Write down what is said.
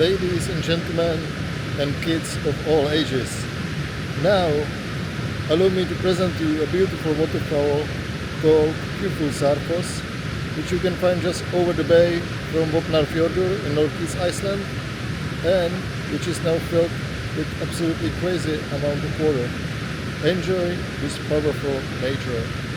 ladies and gentlemen, and kids of all ages. Now, allow me to present to you a beautiful waterfall called Gljúfursárfoss, which you can find just over the bay from Vopnafjörður in northeast Iceland, and which is now filled with absolutely crazy amount of water. Enjoy this powerful nature.